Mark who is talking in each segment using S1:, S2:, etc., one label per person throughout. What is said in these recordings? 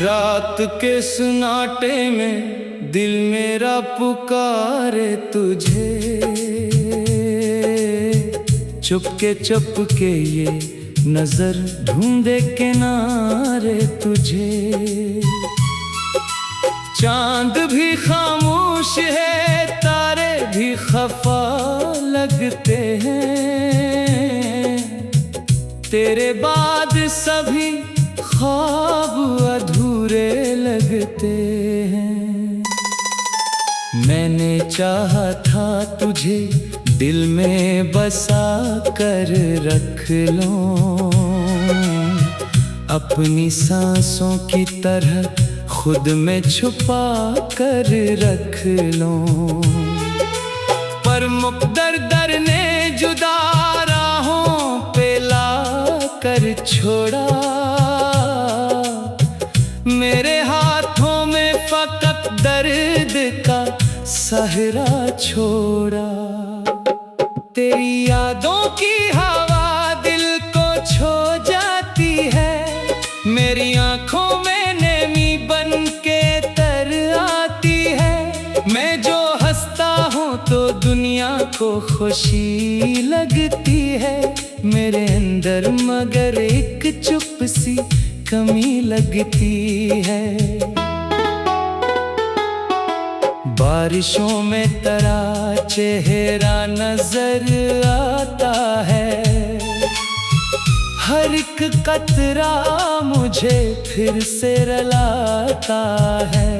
S1: रात के सन्नाटे में दिल मेरा पुकारे तुझे, चुपके ये नजर ढूंढे किनारे तुझे। चांद भी खामोश है, तारे भी खफा लगते हैं, तेरे बाद सभी ख्वाब अधूरे लगते हैं। मैंने चाहा था तुझे दिल में बसा कर रख लूं, अपनी सांसों की तरह खुद में छुपा कर रख लूं। पर मुक़द्दर दर ने जुदा राहों पे ला कर छोड़ा, मेरे हाथों में फकत दर्द का सहरा छोड़ा। तेरी यादों की हवा दिल को छू जाती है, मेरी आंखों में नेमी बन के तर आती है। मैं जो हंसता हूँ तो दुनिया को खुशी लगती है, मेरे अंदर मगर एक चुप सी कमी लगती है। बारिशों में तेरा चेहरा नजर आता है, हर एक कतरा मुझे फिर से रुलाता है।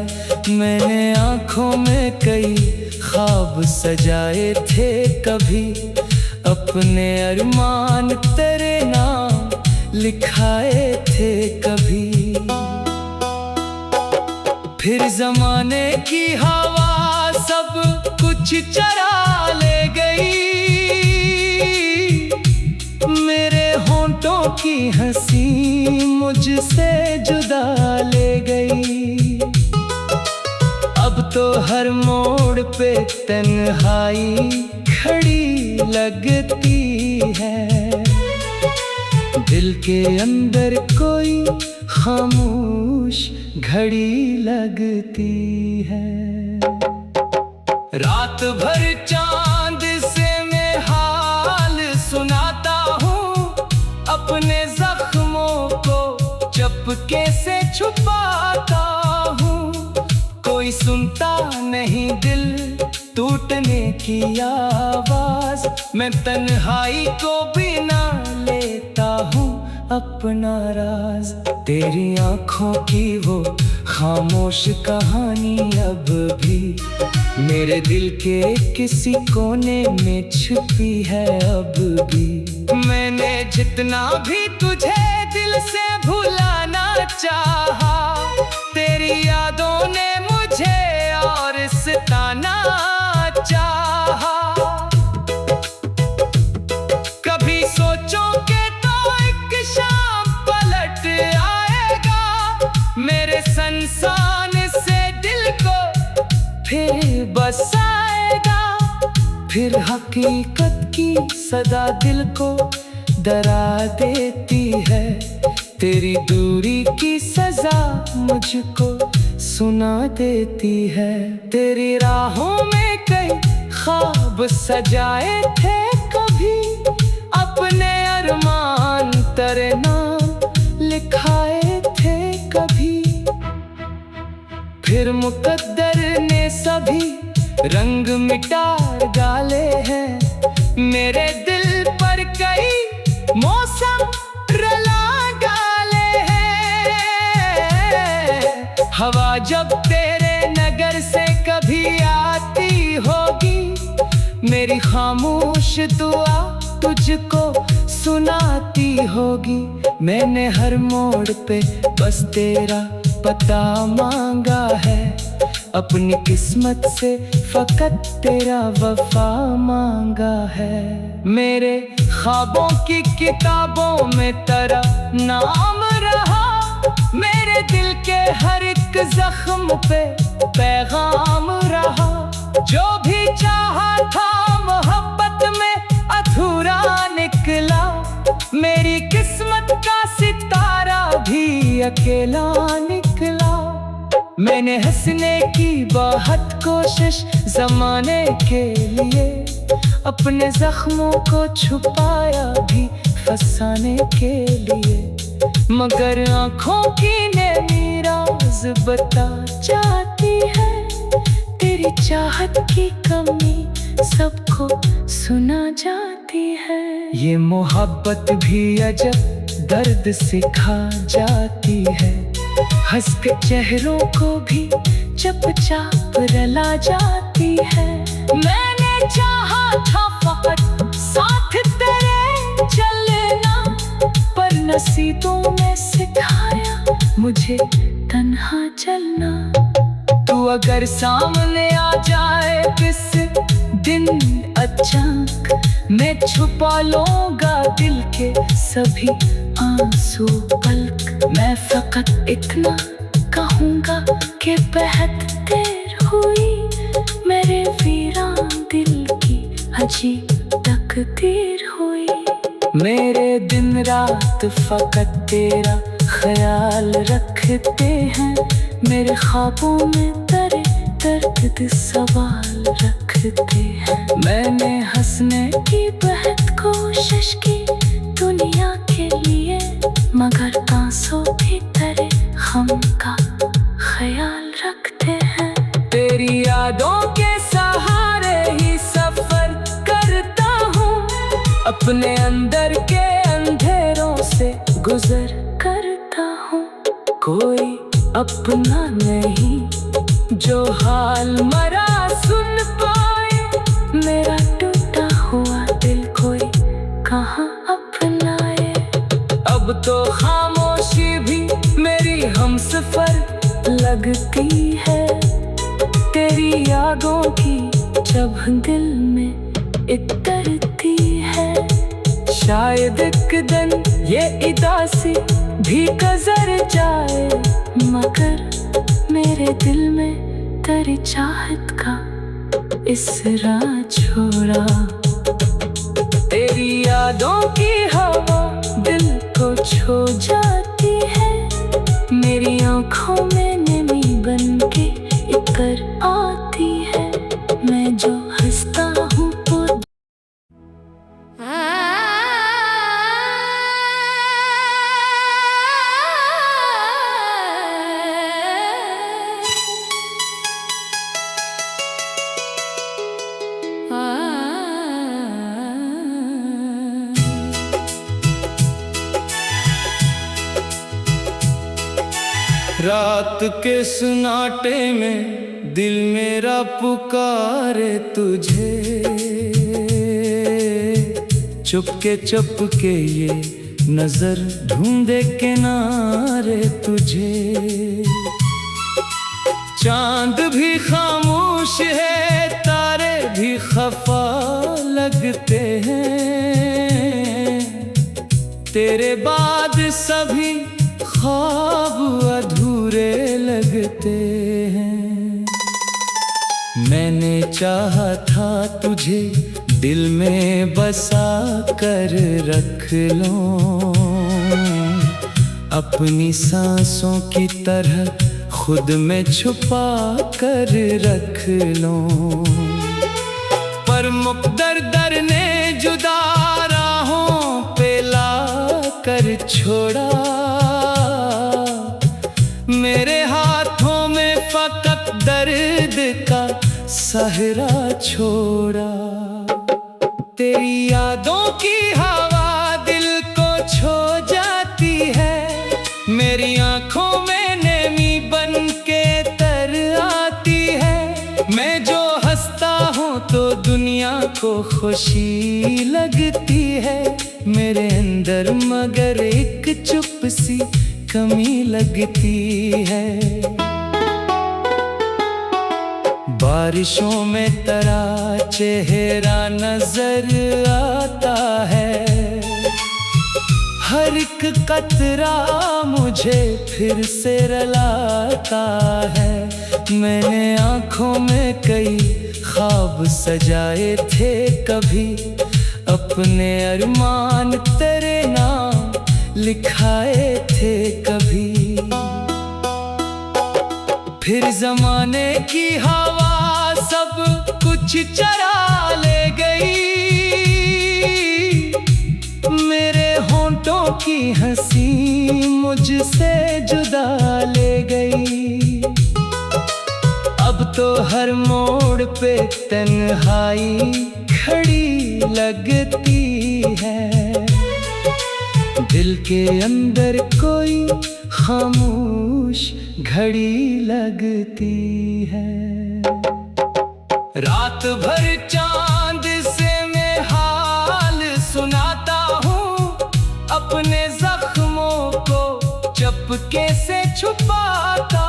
S1: मैंने आँखों में कई ख्वाब सजाए थे कभी, अपने अरमान तेरे नाम लिखाए थे कभी। फिर ज़माने की हवा सब कुछ चरा ले गई, मेरे होंठों की हंसी मुझसे जुदा ले गई। अब तो हर मोड़ पे तन्हाई खड़ी लगती है, दिल के अंदर कोई खामोश घड़ी लगती है। रात भर चांद से मैं हाल सुनाता हूँ, अपने जख्मों को चुपके से छुपाता हूँ। कोई सुनता नहीं दिल टूटने की आवाज, मैं तन्हाई को भी ना लेता हूँ अपना राज। तेरी आंखों की वो खामोश कहानी अब भी मेरे दिल के किसी कोने में छुपी है अब भी। मैंने जितना भी तुझे दिल से भुलाना चाहा, तेरी यादों ने मुझे और सताना चाहा। कभी सोचोगे तो एक शाम पलट आएगा, मेरे संसान से दिल को फिर बसाएगा। फिर हकीकत की सदा दिल को डरा देती है, तेरी दूरी की सजा मुझको सुना देती है। तेरी राहों में कई ख्वाब सजाए थे कभी, अपने अरमान तेरे नाम लिखाए थे कभी। फिर मुक़द्दर ने सभी रंग मिटा डाले हैं, मेरे दिल पर कई मौसम रुला डाले हैं। हवा जब तेरे नगर से कभी आती होगी, मेरी खामोश दुआ तुझको सुनाती होगी। मैंने हर मोड़ पे बस तेरा पता मांगा है, अपनी किस्मत से फकत तेरा वफा मांगा है। मेरे ख्वाबों की किताबों में तेरा नाम रहा, मेरे दिल के हर एक जख्म पे पैगाम रहा। जो भी चाहा था मोहब्बत में अधूरा निकला, मेरी किस्मत का सितारा भी अकेला निकला। मैंने हंसने की बहुत कोशिश जमाने के लिए, अपने जख्मों को छुपाया भी फसाने के लिए, मगर आंखों की नैनी राज बता जाती है। तेरी चाहत की कमी सबको सुना जाती है। ये मोहब्बत भी अजब दर्द सिखा जाती है, हंस के चेहरों को भी चुपचाप रला जाती है। मैंने चाहा था फकत साथ तेरे चलना, पर नसीबों ने सिखाया मुझे तन्हा चलना। तू अगर सामने आ जाए किस दिन अचानक, मैं छुपा लूंगा दिल के सभी आंसू पलक। मैं फकत इतना कहूँगा कि बेहद देर हुई, मेरे वीरान दिल की अजीब तकदीर हुई। मेरे दिन रात फकत तेरा ख्याल रखते हैं, मेरे ख्वाबों में तेरे दर्द सवाल रखते हैं। मैंने हंसने की बहुत कोशिश की दुनिया के लिए, मगर आंसू भी तेरे गम का ख्याल रखते हैं। तेरी यादों के सहारे ही सफर करता हूँ, अपने अंदर के अंधेरों से गुजर करता हूँ। कोई अपना नहीं जो हाल मरा सुन पाए, मेरा टूटा हुआ दिल कोई कहाँ अपनाए। अब तो खामोशी भी मेरी हमसफर लगती है, तेरी यादों की जब दिल में इतरती है। शायद एक दिन ये उदासी भी गुजर जाए, मगर मेरे दिल में तेरी चाहत का इसरा छोड़ा। तेरी यादों की हवा दिल को छू जाती है, मेरी आंखों में नमी बन के इतर आती है। मैं जो हंसता हूँ तो
S2: रात के सन्नाटे में दिल मेरा पुकारे तुझे, चुपके ये नजर ढूंढे किनारे तुझे। चांद भी खामोश है, तारे भी खफा लगते हैं, तेरे बाद सभी ख्वाब अधूरे लगते हैं। मैंने चाहा था तुझे दिल में बसा कर रख लूं, अपनी सांसों की तरह खुद में छुपा कर रख लूं। पर मुक़द्दर दर ने जुदा राहों पे ला कर छोड़ा, मेरे हाथों में फकत दर्द का सहरा छोड़ा। तेरी यादों की हवा दिल को छू जाती है, मेरी आंखों में नमी बन के तर आती है। मैं जो हंसता हूँ तो दुनिया को खुशी लगती है, मेरे अंदर मगर एक चुप सी कमी लगती है। बारिशों में तेरा चेहरा नजर आता है, हर एक कतरा मुझे फिर से रुलाता है। मैंने आँखों में कई ख्वाब सजाए थे कभी, अपने अरमान तेरे नाम लिखाए थे कभी। फिर जमाने की हवा सब कुछ चरा ले गई। मेरे होंठों की हंसी मुझसे जुदा ले गई। अब तो हर मोड़ पे तन्हाई खड़ी लगती है। दिल के अंदर कोई खामोश घड़ी लगती है। रात भर चांद से मैं हाल सुनाता हूँ, अपने जख्मों को चुपके से छुपाता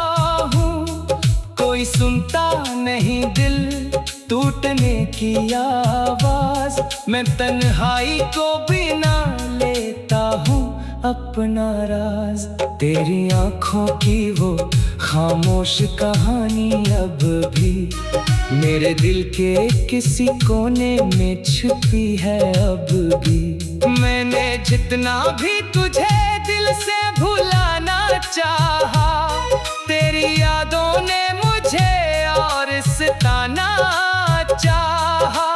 S2: हूँ। कोई सुनता नहीं दिल टूटने की आवाज, मैं तन्हाई को भी ना लेता हूँ अपना राज। तेरी आंखों की वो खामोश कहानी अब भी मेरे दिल के किसी कोने में छुपी है अब भी। मैंने जितना भी तुझे दिल से भुलाना चाहा, तेरी यादों ने मुझे और सताना चाहा।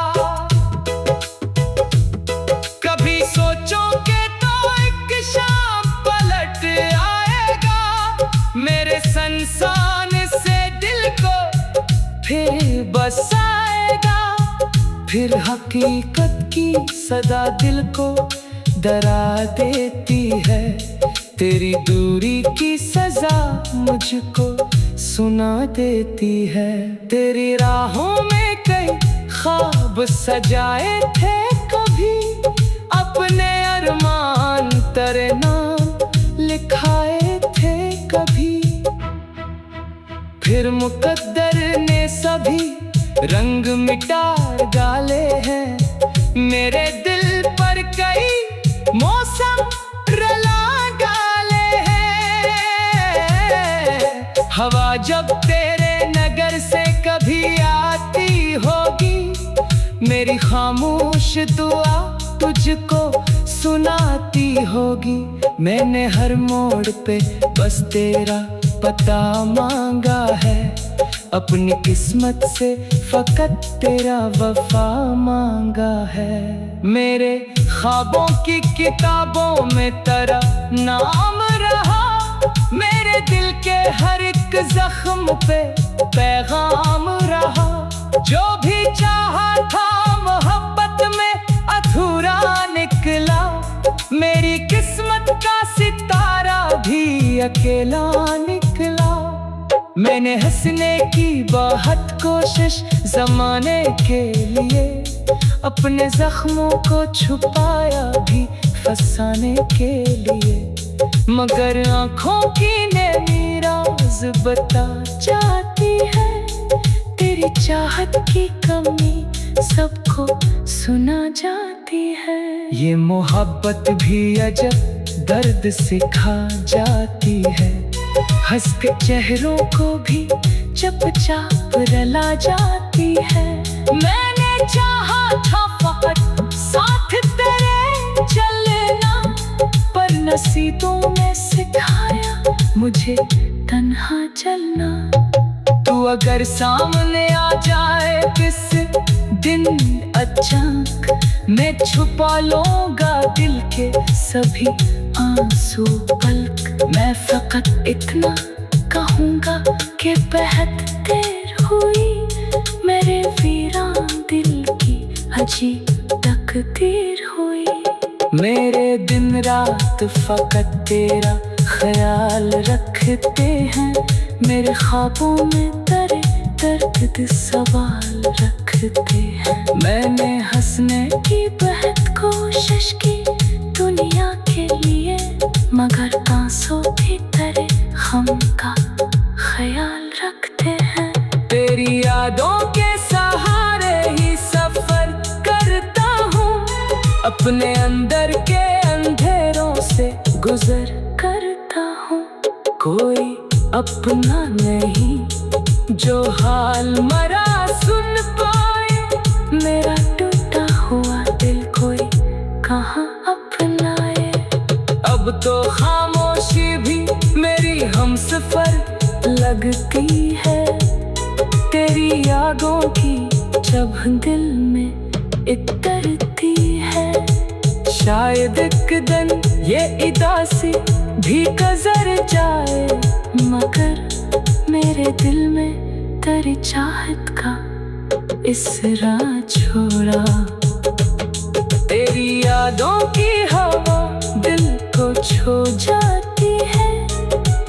S2: कभी सोचोगे तो एक शाम पलट आएगा, मेरे संसान से दिल को फिर बसाएगा। फिर हकीकत की सदा दिल को डरा देती है, तेरी दूरी की सजा मुझको सुना देती है। तेरी राहों में कई ख्वाब सजाए थे कभी, अपने अरमान तेरे नाम लिखाए थे कभी। फिर मुकद्दर ने सभी रंग मिटा डाले हैं, मेरे दिल पर कई मौसम रला डाले हैं। हवा जब तेरे नगर से कभी आती होगी, मेरी खामोश दुआ तुझको सुनाती होगी। मैंने हर मोड़ पे बस तेरा पता मांगा है, अपनी किस्मत से फकत तेरा वफा मांगा है। मेरे ख्वाबों की किताबों में तेरा नाम रहा, मेरे दिल के हर एक जख्म पे पैगाम रहा। जो भी चाहा था मोहब्बत में अधूरा निकला, मेरी किस्मत का सितारा भी अकेला निकला। मैंने हंसने की बहुत कोशिश ज़माने के लिए, अपने जख्मों को छुपाया भी फसाने के लिए। मगर आँखों की नैनी राज बता जाती है, तेरी चाहत की कमी सबको सुना जाती है। ये मोहब्बत भी अजब दर्द सिखा जाती है, हंस के चेहरों को भी चुपचाप रला जाती है। मैंने चाहा था फकत साथ तेरे चलना, पर नसीबों में सिखाया मुझे तन्हा चलना। तू अगर सामने आ जाए किस दिन अचानक, मैं छुपा लूंगा दिल के सभी आंसू पलक। मैं फकत इतना कहूँगा कि बेहद देर हुई, मेरे वीरान दिल की अजीब तकदीर हुई। मेरे दिन रात फकत तेरा ख्याल रखते हैं, मेरे ख्वाबों में तेरे दर्द सवाल रखते हैं। मैंने हंसने की बहुत कोशिश की दुनिया के लिए, मगर आंसू भी तेरे गम का ख्याल रखते हैं। तेरी यादों के सहारे ही सफर करता हूँ, अपने अंदर के अंधेरों से गुजर करता हूँ। कोई अपना नहीं जो हाल मरा सुन पाए, मेरा टूटा हुआ दिल कोई कहाँ अपनाए। अब तो खामोशी भी मेरी हमसफर लगती है।
S1: रागों की जब दिल में इतरती है। शायद एक दिन ये उदासी भी गुजर जाए, मगर मेरे दिल में तेरी चाहत का इसरा छोड़ा। तेरी यादों की हवा दिल को छू जाती है,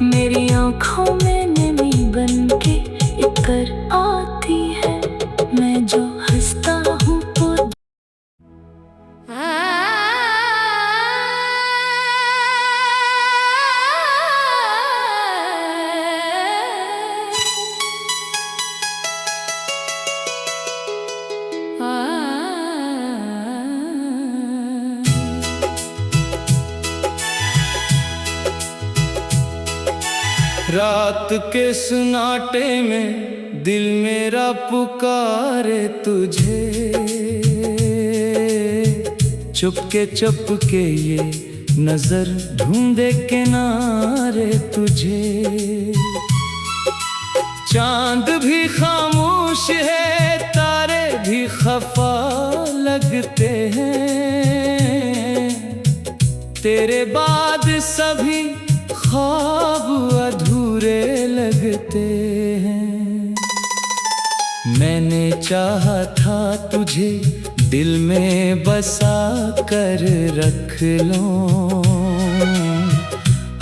S1: मेरी आँखों में नमी बन के इतर आती है। मैं जो हंसता हूँ तो
S2: रात के सन्नाटे में दिल मेरा पुकारे तुझे, चुपके ये नजर ढूंढे किनारे तुझे। चांद भी खामोश है, तारे भी खफा लगते हैं, तेरे बाद सभी ख्वाब अधूरे लगते हैं। मैंने चाहा था तुझे दिल में बसा कर रख लूं,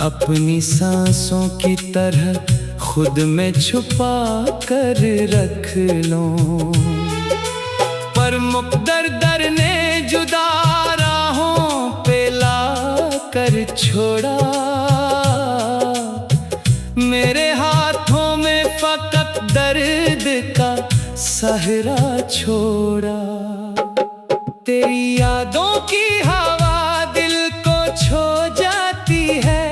S2: अपनी सांसों की तरह खुद में छुपा कर रख लूं। पर मुक़द्दर ने जुदा राहों पे ला कर छोड़ा, मेरे हाथों में फकत दर्द का सहरा छोड़ा। तेरी यादों की हवा दिल को छू जाती है,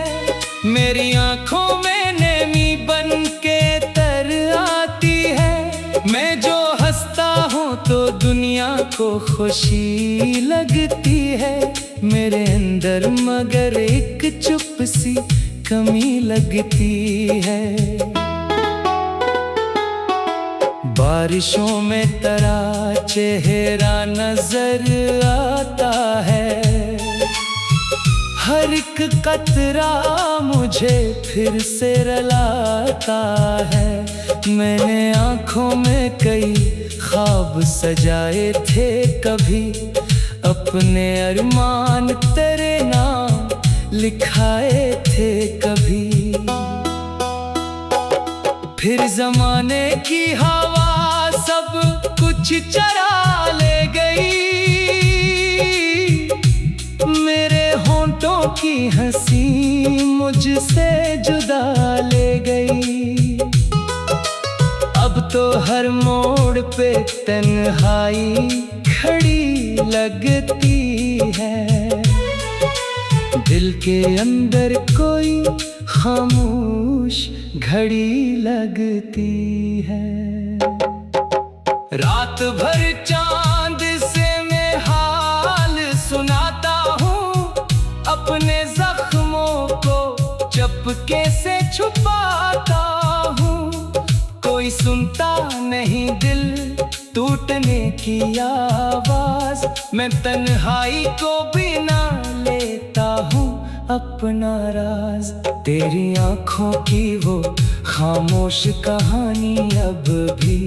S2: मेरी आँखों में नमी बन के तर आती है। मैं जो हंसता हूँ तो दुनिया को खुशी लगती है, मेरे अंदर मगर एक चुप सी कमी लगती है। बारिशों में तेरा चेहरा नजर आता है, हर एक कतरा मुझे फिर से रुलाता है। मैंने आँखों में कई ख्वाब सजाए थे कभी, अपने अरमान तेरे नाम लिखाए थे कभी। फिर जमाने की हवा सब कुछ चरा ले गई, मेरे होंठों की हंसी मुझसे जुदा ले गई। अब तो हर मोड़ पे तन्हाई खड़ी लगती है, दिल के अंदर कोई खामोश घड़ी लगती है। रात भर चांद से मैं हाल सुनाता हूँ, अपने जख्मों को चुपके से छुपाता हूँ। कोई सुनता नहीं दिल टूटने की आवाज, मैं तन्हाई को बिना लेता हूँ अपना राज। तेरी आँखों की वो खामोश कहानी अब भी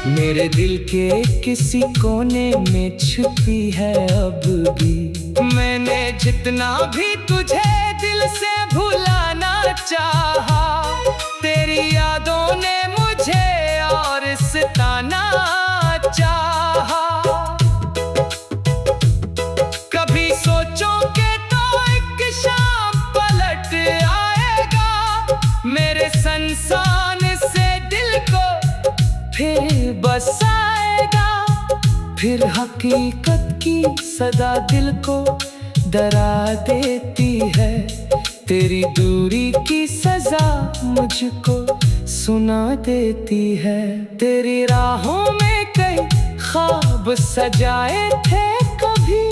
S2: मेरे दिल के किसी कोने में छुपी है अब भी। मैंने जितना भी तुझे दिल से भुलाना चाहा, तेरी यादों ने मुझे और सताना चाहा। कभी सोचोगे तो एक शाम पलट आएगा, मेरे संसान से दिल को फिर बसाएगा। फिर हकीकत की सदा दिल को डरा देती है, तेरी दूरी की सजा मुझको सुना देती है। तेरी राहों में कई ख्वाब सजाए थे कभी,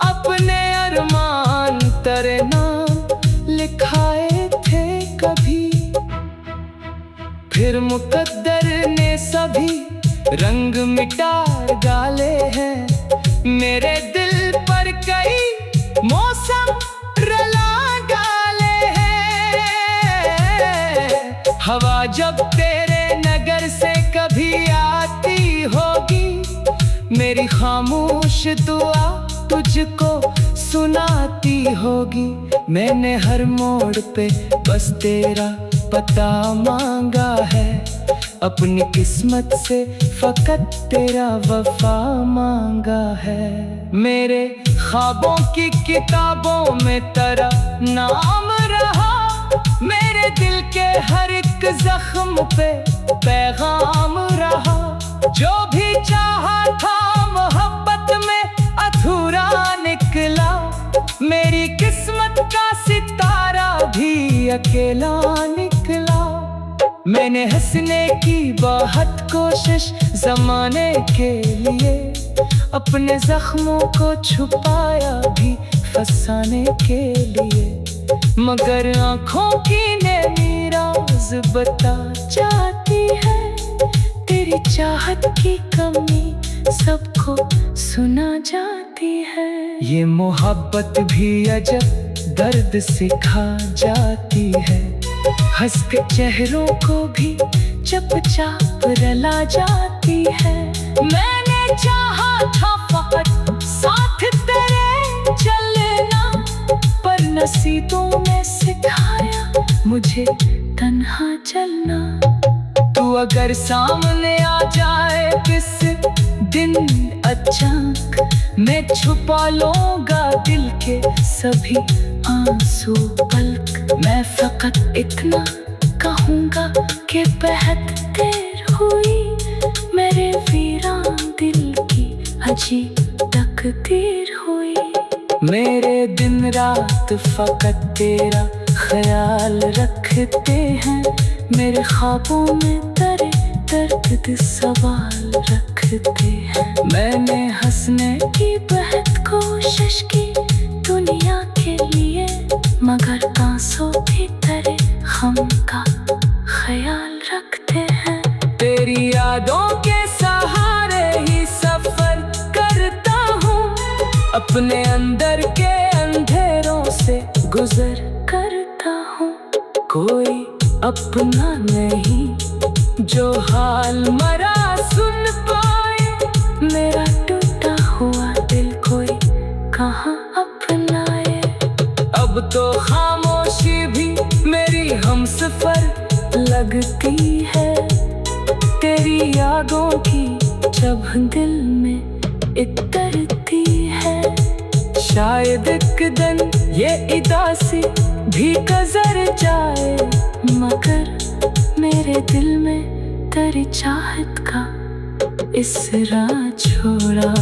S2: अपने अरमान तेरे नाम लिखाए थे कभी। फिर मुक़द्दर ने सभी रंग मिटा डाले हैं। मेरे दिल पर कई मौसम रला डाले हैं। हवा जब तेरे नगर से कभी आती होगी, मेरी खामोश दुआ तुझको सुनाती होगी। मैंने हर मोड़ पे बस तेरा पता मांगा है, अपनी किस्मत से फकत तेरा वफा मांगा है। मेरे ख्वाबों की किताबों में तेरा नाम रहा, मेरे दिल के हर एक जख्म पे पैगाम रहा। जो भी चाहा था मोहब्बत में अधूरा निकला, मेरी किस्मत का सितारा भी अकेला निकला। मैंने हंसने की बहुत कोशिश ज़माने के लिए, अपने जख्मों को छुपाया भी फसाने के लिए। मगर आँखों की नैनी राज बता जाती है, तेरी चाहत की कमी सबको सुना जाती है। ये मोहब्बत भी अजब दर्द सिखा जाती है, हंस के चेहरों को भी चुपचाप रला जाती है। मैंने चाहा था फकत साथ तेरे चलना, पर नसीबों में सिखाया मुझे तन्हा चलना। तू अगर सामने आ जाए किस दिन अचानक, मैं छुपा लूंगा दिल के सभी आंसू पलक। मैं फकत इतना कहूँगा कि बेहतर हुई मेरे वीरान दिल की अजीब तकदीर हुई। मेरे दिन रात फकत तेरा ख्याल रखते हैं, मेरे ख्वाबों में तेरे दर्द सवाल रखते हैं। मैंने हंसने की बहुत कोशिश की दुनिया के लिए, मगर आंसू भी तेरे गम का ख्याल रखते हैं। तेरी यादों के सहारे ही सफर करता हूँ, अपने अंदर के अंधेरों से गुजर करता हूँ। कोई अपना नहीं जो हाल मरा सुन पाए, मेरा टूटा हुआ दिल कोई कहाँ अपनाए। अब तो खामोशी भी मेरी हमसफर लगती है, तेरी यादों की जब दिल में इतरती है। शायद एक दिन ये उदासी भी गुजर जाए, मगर मेरे दिल में तेरी चाहत का इसरा छोड़ा।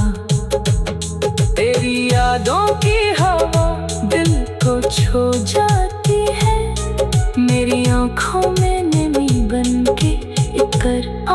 S2: तेरी यादों की हवा दिल को छू जाती है, मेरी आँखों में नमी बन के इतर आ